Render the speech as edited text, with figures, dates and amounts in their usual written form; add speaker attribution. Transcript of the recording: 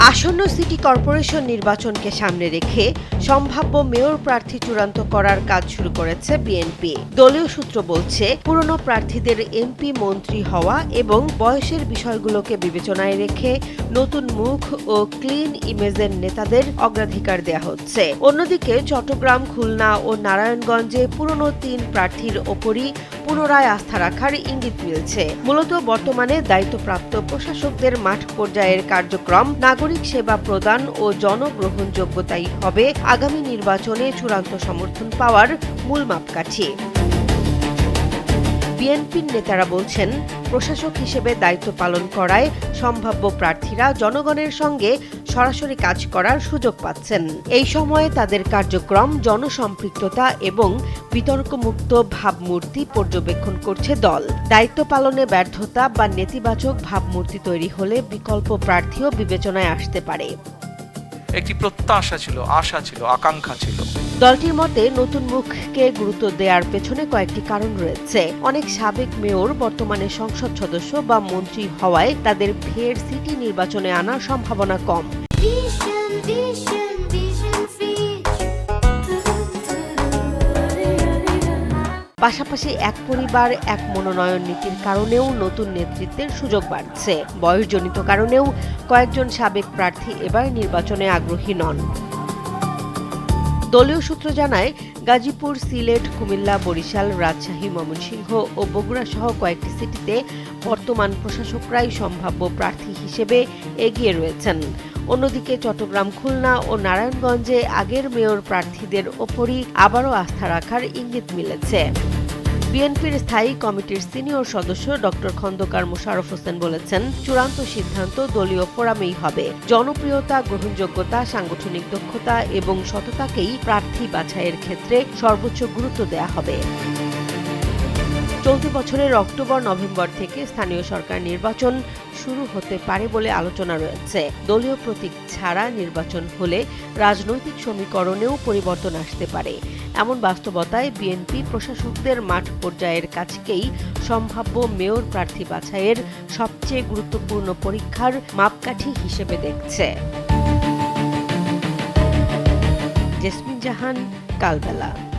Speaker 1: আসন্ন city corporation নির্বাচনকে সামনে রেখে সম্ভাব্য মেয়র প্রার্থী চূড়ান্ত করার কাজ শুরু করেছে বিএনপি। দলীয় সূত্র বলছে, পুরনো প্রার্থীদের এমপি মন্ত্রী হওয়া এবং বয়সের বিষয়গুলোকে বিবেচনায় রেখে নতুন মুখ ও ক্লিন ইমেজের নেতাদের অগ্রাধিকার দেয়া হচ্ছে। অন্যদিকে চট্টগ্রাম, খুলনা ও নারায়ণগঞ্জে পুরনো ৩ প্রার্থীর ওপরই পুনরায় আস্থা রাখার ইঙ্গিত মিলছে। মূলত বর্তমানে দায়িত্বপ্রাপ্ত প্রশাসকদের মাঠ পর্যায়ের কার্যক্রম, নাগরিক সেবা প্রদান ও জনগ্রহণযোগ্যতাই হবে আগামী নির্বাচনে চূড়ান্ত সমর্থন পাওয়ার মূল মাপকাঠি। বিএনপির নেতারা বলছেন, প্রশাসক হিসেবে দায়িত্ব পালন করায় সম্ভাব্য প্রার্থীরা জনগণের সঙ্গে সরাসরি কাজ করার সুযোগ পাচ্ছেন। এই সময়ে তাদের কার্যক্রম, জনসম্পৃক্ততা এবং বিতর্কমুক্ত ভাবমূর্তি পর্যবেক্ষণ করছে দল। দায়িত্ব পালনে ব্যর্থতা বা নেতিবাচক ভাবমূর্তি তৈরি হলে বিকল্প প্রার্থীও বিবেচনায় আসতে পারে।
Speaker 2: একটি প্রত্যাশা ছিল, আশা ছিল, আকাঙ্ক্ষা ছিল।
Speaker 1: দলটির মতে নতুন মুখকে গুরুত্ব দেওয়ার পেছনে কয়েকটি কারণ রয়েছে। অনেক সাবেক মেয়র বর্তমানে সংসদ সদস্য বা মন্ত্রী হওয়ায় তাদের ফের সিটি নির্বাচনে আনার সম্ভাবনা কম। পাশাপাশি এক পরিবার এক মনোনয়ন নীতির কারণেও নতুন নেতৃত্বের সুযোগ বাড়ছে। বয়সজনিত কারণেও কয়েকজন সাবেক প্রার্থী এবার নির্বাচনে আগ্রহী নন। দলীয় সূত্র জানায়, গাজীপুর, সিলেট, কুমিল্লা, বরিশাল, রাজশাহী, ময়মনসিংহ ও বগুড়া সহ কয়েকটি সিটিতে বর্তমান প্রশাসকরাই সম্ভাব্য প্রার্থী হিসেবে এগিয়ে রয়েছেন। অন্যদিকে চট্টগ্রাম, খুলনা ও নারায়ণগঞ্জে আগের মেয়র প্রার্থীদের ওপরই আবারও আস্থা রাখার ইঙ্গিত মিলেছে। বিএনপির স্থায়ী কমিটির সিনিয়র সদস্য ডক্টর খন্দকার মোশাররফ হোসেন বলেছেন, চূড়ান্ত সিদ্ধান্ত দলীয় ফোরামেই হবে। জনপ্রিয়তা, গ্রহণযোগ্যতা, সাংগঠনিক দক্ষতা এবং সততাকেই প্রার্থী বাছাইয়ের ক্ষেত্রে সর্বোচ্চ গুরুত্ব দেয়া হবে। চলতি বছরের অক্টোবর-নভেম্বর থেকে স্থানীয় সরকার নির্বাচন শুরু হতে পারে বলে আলোচনা রয়েছে। দলীয় প্রতীক ছাড়া নির্বাচন হলে রাজনৈতিক সমীকরণেও পরিবর্তন আসতে পারে। এমন বাস্তবতায় বিএনপি প্রশাসকদের মাঠ পর্যায়ের কাছকেই সম্ভাব্য মেয়র প্রার্থী বাছাইয়ের সবচেয়ে গুরুত্বপূর্ণ পরীক্ষার মাপকাঠি হিসেবে দেখছে। জেসমিন জাহান, কালবেলা।